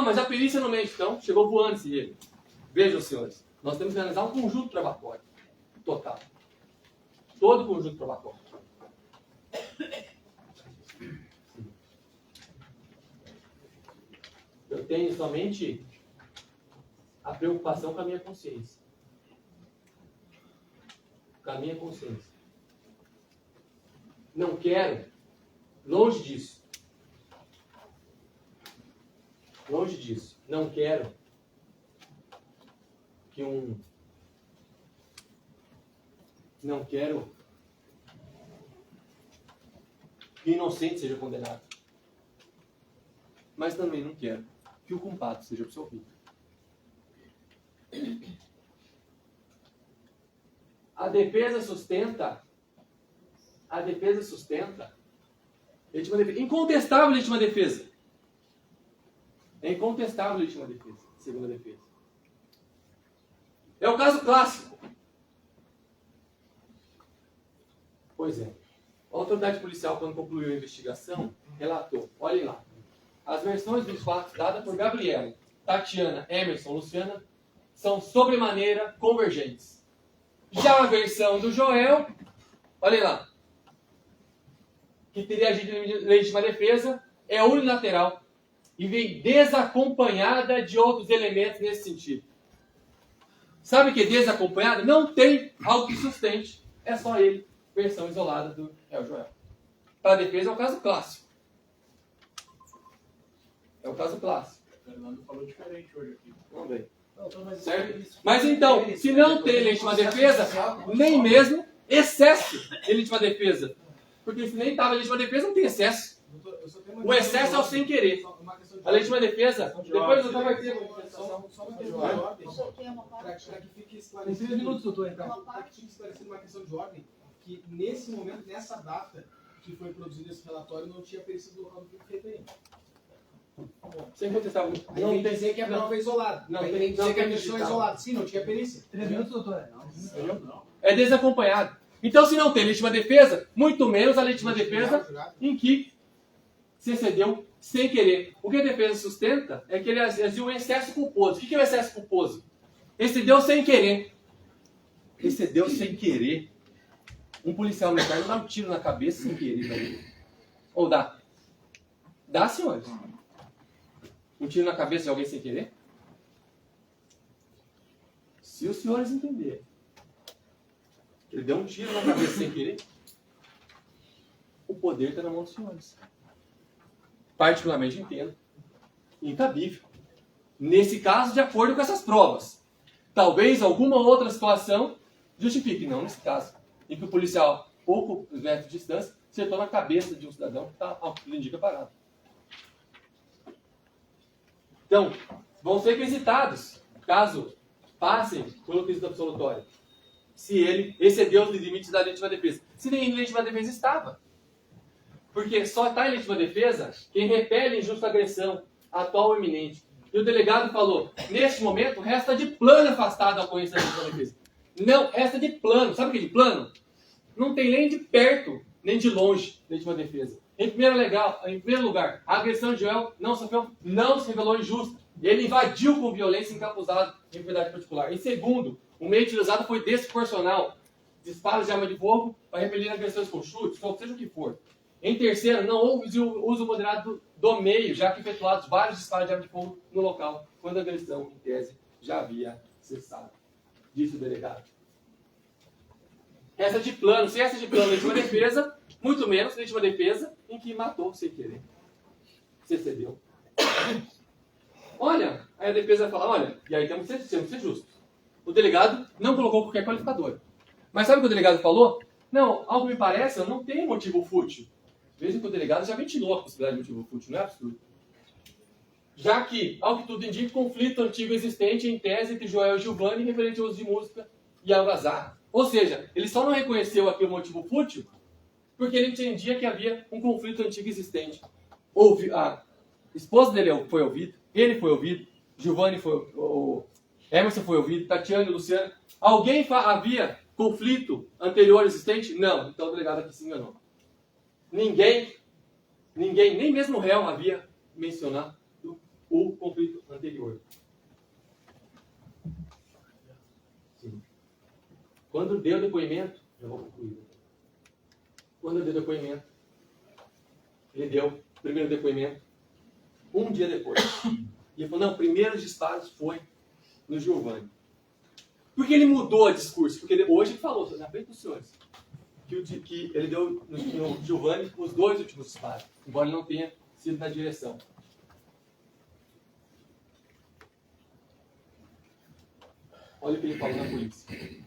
A: Mas a perícia não mente, então. Chegou voando esse relho. Vejam, senhores, nós temos que analisar um conjunto probatório total. Todo o conjunto probatório. Eu tenho somente a preocupação com a minha consciência. Com a minha consciência. Não quero, longe disso. Longe disso. Não quero que Não quero que o inocente seja condenado. Mas também não quero que o culpado seja absolvido. A defesa sustenta legítima defesa. Incontestável legítima defesa. É incontestável legítima defesa, segunda defesa. É o caso clássico. Pois é. A autoridade policial, quando concluiu a investigação, relatou, olhem lá, as versões dos fatos dadas por Gabriela, Tatiana, Emerson, Luciana, são sobremaneira convergentes. Já a versão do Joel, olhem lá, que teria agido em legítima defesa, é unilateral e vem desacompanhada de outros elementos nesse sentido. Sabe o que é desacompanhada? Não tem algo que sustente. É só ele, versão isolada do Joel. Para a defesa é o caso clássico. É o caso clássico.
F: O Fernando falou diferente hoje aqui.
A: Vamos ver.
B: Não,
A: Certo? Mas então, se não tem legítima defesa, nem mesmo excesso de legítima defesa. Porque se nem estava legítima defesa, não tem excesso.
C: Doutor, eu só tenho uma
A: O excesso é o sem querer.
C: uma questão de
A: A legítima defesa, depois o doutor vai ter
C: Só uma questão de ordem.
D: O senhor tem uma
C: Para
D: parte?
C: que fique
G: Tem
C: esclarecido.
G: 3 minutos, doutor, então.
D: Uma
C: Para que
D: parte.
C: fique esclarecido uma questão de ordem, que nesse momento, nessa data que foi produzido esse relatório, não tinha perícia do local do crime feito ainda.
A: sem contestar.
C: Aí
A: Não
C: vem
A: tem
C: dizer que a prova é isolada.
A: Não
C: Aí
A: tem-
C: vem
A: não
C: dizer que a
A: tem
C: versão é
A: digital.
C: isolada. Sim, não tinha perícia.
G: 3 minutos, doutor.
A: É desacompanhado. Então, se não tem legítima defesa, muito menos a legítima defesa em que se excedeu sem querer. O que a defesa sustenta é que ele agiu um excesso culposo. O que é o excesso culposo? Excedeu sem querer. Excedeu sem querer. Um policial militar não dá um tiro na cabeça sem querer. Né? Ou dá? Dá, senhores? Um tiro na cabeça de alguém sem querer? Se os senhores entenderem. Ele deu um tiro na cabeça sem querer. O poder está na mão dos senhores. Particularmente entendo. Incabível. Nesse caso, de acordo com essas provas. Talvez alguma outra situação justifique. Não nesse caso. Em que o policial, pouco metros de distância, acertou na cabeça de um cidadão que está, ao que tudo indica, parado. Então, vão ser requisitados, caso passem pelo quesito absolutório, se ele excedeu os limites da legítima defesa. Se nem em legítima defesa estava. Porque só está em legítima defesa quem repele injusta agressão, atual ou iminente. E o delegado falou, neste momento, resta de plano afastado a ocorrência da legítima defesa. Não, resta de plano. Sabe o que é de plano? Não tem nem de perto, nem de longe, legítima defesa. Em primeiro lugar, a agressão de Joel não se revelou injusta. Ele invadiu com violência encapuzado em propriedade particular. Em segundo, o meio utilizado foi desproporcional. Disparos de arma de fogo para repelir agressões com chutes, ou seja o que for. Em terceiro, não houve uso moderado do meio, já que efetuados vários disparos de arma de fogo no local, quando a agressão, em tese, já havia cessado. Disse o delegado. Essa de plano, se essa de plano legítima defesa, muito menos legítima defesa em que matou sem querer. Se excedeu. Olha, aí a defesa fala, olha, e aí temos que ser justos. O delegado não colocou qualquer qualificador. Mas sabe o que o delegado falou? Não, ao que me parece, não tem motivo fútil. Veja que o delegado já ventilou a possibilidade de motivo fútil, não é absurdo. Já que, ao que tudo indica, conflito antigo existente em tese entre Joel e Giovanni referente ao uso de música e algazarra. Ou seja, ele só não reconheceu aqui o motivo fútil porque ele entendia que havia um conflito antigo existente. A esposa dele foi ouvida, ele foi ouvido, Giovanni foi, Emerson foi ouvido, Tatiana e Luciano. Alguém havia conflito anterior existente? Não. Então o delegado aqui se enganou. Ninguém, nem mesmo o réu havia mencionado o conflito anterior. Sim. Quando deu depoimento, já vou concluir. Quando deu depoimento, ele deu o primeiro depoimento um dia depois. E ele falou, não, primeiros disparos foi no Giovanni. Por que ele mudou o discurso? Porque hoje ele falou, na frente dos senhores, que ele deu no Giovanni os 2 últimos disparos, embora ele não tenha sido na direção. Olha o que ele falou na polícia.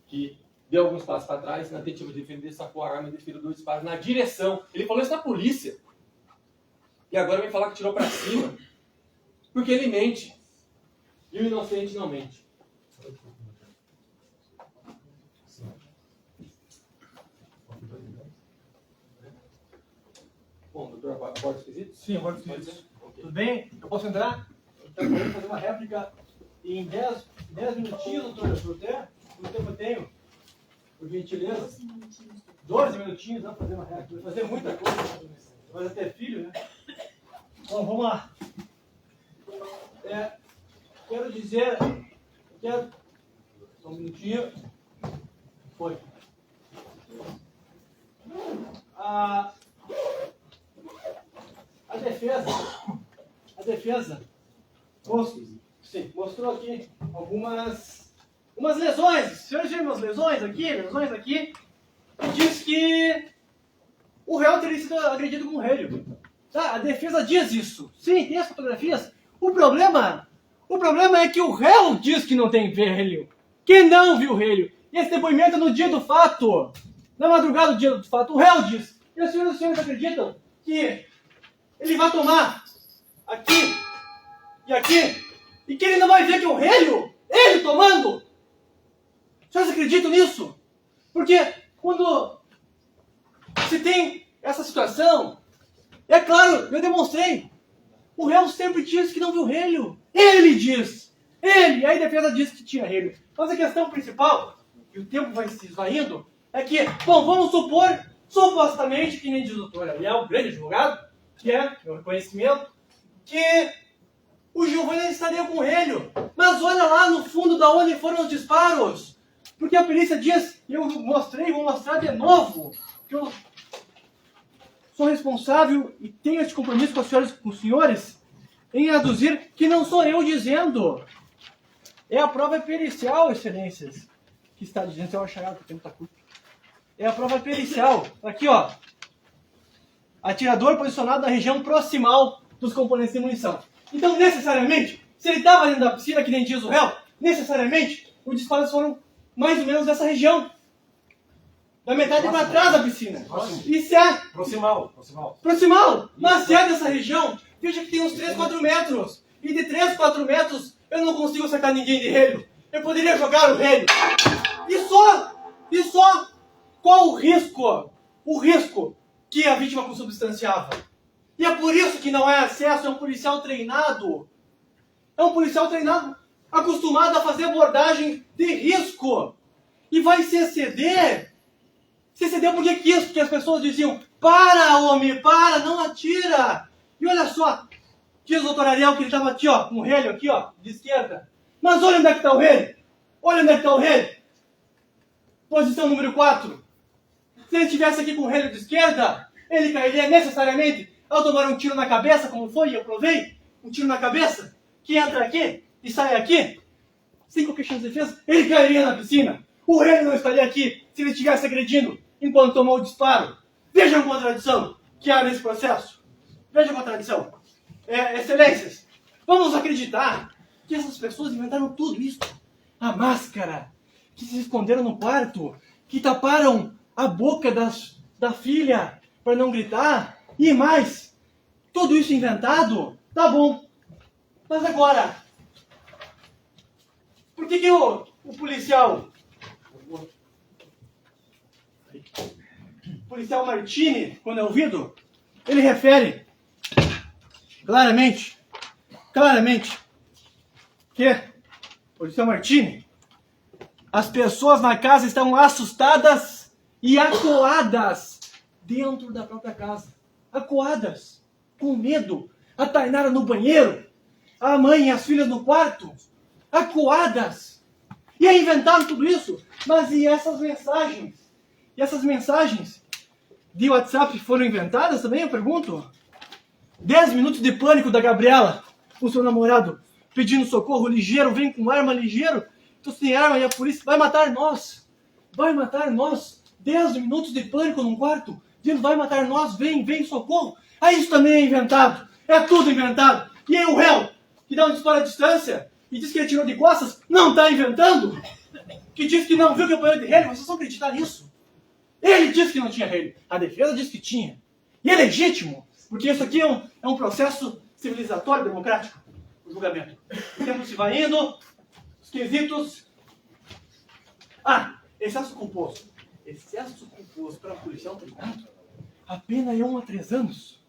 A: Que deu alguns passos para trás, na tentativa de defender, sacou a arma e desferiu 2 disparos na direção. Ele falou isso na polícia. E agora vem falar que tirou para cima. Porque ele mente. E o inocente não mente. Bom, doutor, aborda esquisito?
G: Sim, agora esquisito. Tudo bem? Eu posso entrar? Eu vou fazer uma réplica em 10 minutinhos, doutor. Quanto tempo eu tenho? Por gentileza. 12 minutinhos, dá pra fazer uma réplica. Vou fazer muita coisa. Vai ter filho, né? Bom, vamos lá. Quero dizer... Só um minutinho. Foi. A defesa mostrou aqui algumas lesões. Os senhores viram umas lesões aqui, e diz que o réu teria sido agredido com um relho. Tá? A defesa diz isso. Sim, tem as fotografias. O problema é que o réu diz que não tem relho, que não viu relho. E esse depoimento é no dia do fato, na madrugada do dia do fato. O réu diz. E os senhores acreditam que ele vai tomar aqui e aqui, e que ele não vai ver que é o relho, ele tomando? Os senhores acreditam nisso? Porque quando se tem essa situação, é claro, eu demonstrei, o réu sempre diz que não viu relho. Ele diz. Ele. Aí a defesa diz que tinha relho. Mas a questão principal, e o tempo vai se esvaindo, é que, bom, vamos supor, supostamente, que nem diz o doutor Ariel, o grande advogado, que é meu reconhecimento, que o Giovanni estaria com relho. Mas olha lá no fundo da onde foram os disparos. Porque a perícia diz, e eu mostrei, vou mostrar de novo, que eu sou responsável e tenho esse compromisso com os senhores em aduzir que não sou eu dizendo. É a prova pericial, excelências, que está dizendo. Se eu achar que o tempo está curto. É a prova pericial. Aqui, ó. Atirador posicionado na região proximal dos componentes de munição. Então, necessariamente, se ele estava dentro da piscina, que nem diz o réu, necessariamente, os disparos foram mais ou menos dessa região. Da metade para trás da piscina. E se é
B: Proximal.
G: proximal, mas se é dessa região, veja que tem uns 3, 4 metros. E de 3, 4 metros, eu não consigo sacar ninguém de relho. Eu poderia jogar o relho. E só, qual o risco? O risco que a vítima consubstanciava. E é por isso que não é acesso, é um policial treinado. É um policial treinado, acostumado a fazer abordagem de risco. E vai se exceder. Se excedeu porque quis, porque as pessoas diziam: para, homem, para, não atira. E olha só, diz o doutor Ariel que ele estava aqui, ó, com o relho aqui, ó, de esquerda. Mas olha onde é que está o relho. Olha onde é que está o relho. Posição número 4. Se ele estivesse aqui com o relho de esquerda, ele cairia necessariamente ao tomar um tiro na cabeça, como foi, eu provei. Um tiro na cabeça, que entra aqui e sai aqui. Sem qualquer chance de defesa, ele cairia na piscina. O relho não estaria aqui se ele estivesse agredindo enquanto tomou o disparo. Veja a contradição que há nesse processo. Veja a contradição. Excelências, vamos acreditar que essas pessoas inventaram tudo isso. A máscara, que se esconderam no quarto, que taparam a boca da filha para não gritar. E mais, tudo isso inventado, tá bom. Mas agora, por que o policial Martini, quando é ouvido, ele refere claramente, que o policial Martini, as pessoas na casa estão assustadas e acuadas dentro da própria casa. Acuadas, com medo. A Tainara no banheiro, a mãe e as filhas no quarto, acuadas. E aí inventaram tudo isso. Mas e essas mensagens? E essas mensagens de WhatsApp foram inventadas também, eu pergunto? 10 minutos de pânico da Gabriela, o seu namorado, pedindo socorro ligeiro, vem com arma ligeiro, tô sem arma e a polícia vai matar nós. Vai matar nós. 10 minutos de pânico num quarto, dizendo vai matar nós, vem socorro. Aí isso também é inventado. É tudo inventado. E aí o réu, que dá um disparo à distância e diz que ele tirou de costas, não está inventando? Que diz que não viu que apanhou de relho, vocês vão acreditar nisso? Ele disse que não tinha relho. A defesa disse que tinha. E é legítimo, porque isso aqui é um processo civilizatório democrático, o julgamento. O tempo se vai indo, os quesitos. Excesso culposo. Excesso culposo para um policial treinado. A pena é 1 a 3 anos.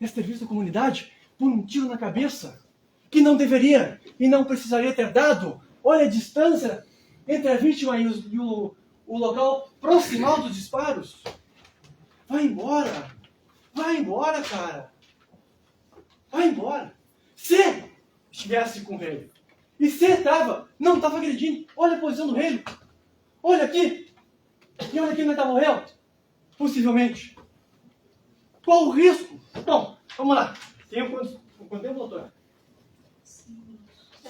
G: É serviço à comunidade por um tiro na cabeça, que não deveria e não precisaria ter dado. Olha a distância entre a vítima e o local proximal dos disparos. Vai embora, cara. Vai embora. Se estivesse com o relho, e se não estava agredindo, olha a posição do relho. Olha aqui. E olha aqui onde estava o réu. Possivelmente. Qual o risco? Bom, vamos lá. Tem quanto tempo, doutora?
D: 6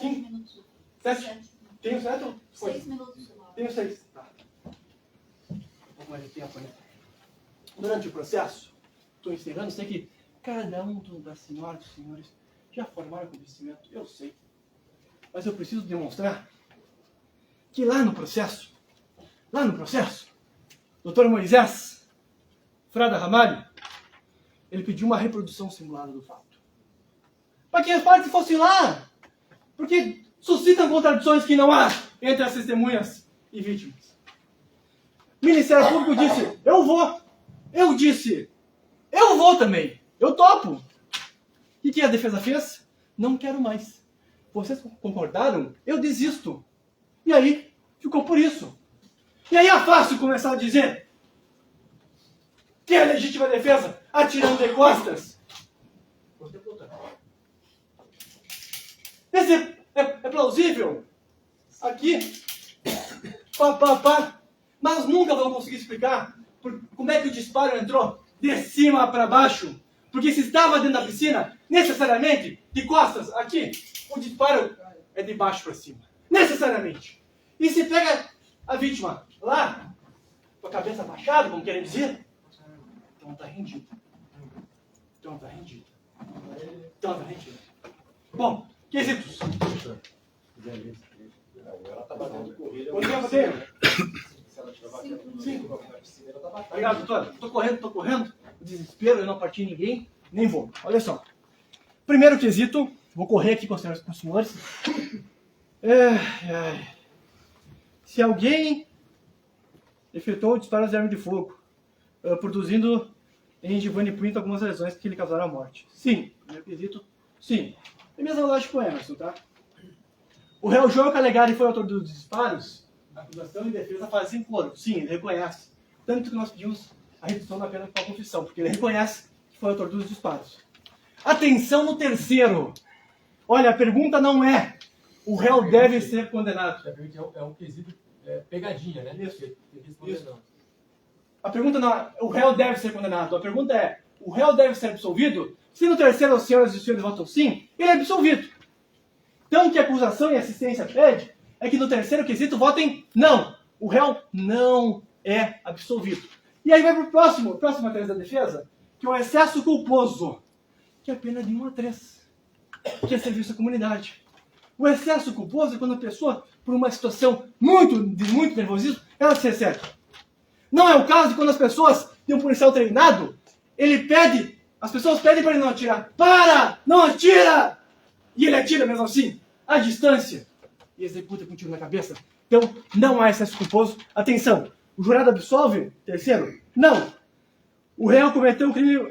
D: minutos.
G: 7? Tenho 7?
D: 6 minutos.
G: Tenho 6. Tá. Um pouco mais de tempo, né? Durante o processo, estou encerrando, sei que cada um das senhoras e senhores já formaram conhecimento, eu sei. Mas eu preciso demonstrar que lá no processo, doutor Moisés Frada Ramalho, ele pediu uma reprodução simulada do fato. Para que as partes fossem lá. Porque suscitam contradições que não há entre as testemunhas e vítimas. O Ministério Público disse, eu vou. Eu disse, eu vou também. Eu topo. E o que a defesa fez? Não quero mais. Vocês concordaram? Eu desisto. E aí, ficou por isso. E aí é fácil começar a dizer que é legítima defesa atirando de costas. Esse é plausível. Aqui, mas nunca vão conseguir explicar como é que o disparo entrou de cima para baixo. Porque se estava dentro da piscina, necessariamente, de costas, aqui, o disparo é de baixo para cima. Necessariamente. E se pega a vítima lá, com a cabeça baixada, como querem dizer, então está rendida. Bom, quesitos.
B: Ela tá batendo corrida.
G: Quanto tempo tem?
D: 5 minutos.
G: 5. Obrigado, doutor. Tô correndo. Desespero, eu não parti ninguém, nem vou. Olha só. Primeiro quesito, vou correr aqui com os senhores. Se alguém efetuou disparos de arma de fogo, produzindo em Giovanni Pinto algumas lesões que lhe causaram a morte. Sim. Primeiro quesito, sim. É a mesma lógica com o Emerson, tá? O réu João Calegari foi autor dos disparos. A acusação e defesa fazem coro. Sim, ele reconhece. Tanto que nós pedimos a redução da pena com a confissão, porque ele reconhece que foi autor dos disparos. Atenção no terceiro. Olha, a pergunta não é: o réu deve ser condenado.
A: É um quesito pegadinha, né?
G: Isso.
A: Tem que responder
G: Isso.
A: não.
G: A pergunta não é: o réu deve ser condenado. A pergunta é: o réu deve ser absolvido? Se no terceiro os senhores votam sim, ele é absolvido. Então, o que a acusação e a assistência pede é que no terceiro quesito votem não. O réu não é absolvido. E aí vai para a próxima tese da defesa, que é o excesso culposo, que é a pena de 1 a 3, que é serviço à comunidade. O excesso culposo é quando a pessoa, por uma situação de muito nervosismo, ela se excede. Não é o caso de quando as pessoas têm um policial treinado, as pessoas pedem para ele não atirar. Para! Não atira! E ele atira mesmo assim, à distância, e executa com um tiro na cabeça. Então, não há excesso culposo. Atenção, o jurado absolve? Terceiro, não. O réu cometeu um crime...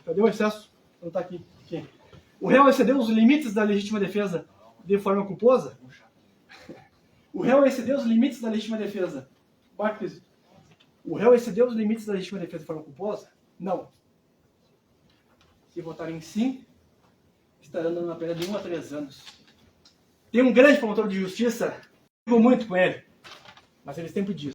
G: cadê o excesso? Não está aqui. O réu excedeu os limites da legítima defesa de forma culposa? O réu excedeu os limites da legítima defesa. Quarto quesito. O réu excedeu os limites da legítima defesa de forma culposa? Não. Se votarem sim, estará dando uma pena de 1 a 3 anos. Tem um grande promotor de justiça, eu digo muito com ele, mas ele sempre diz: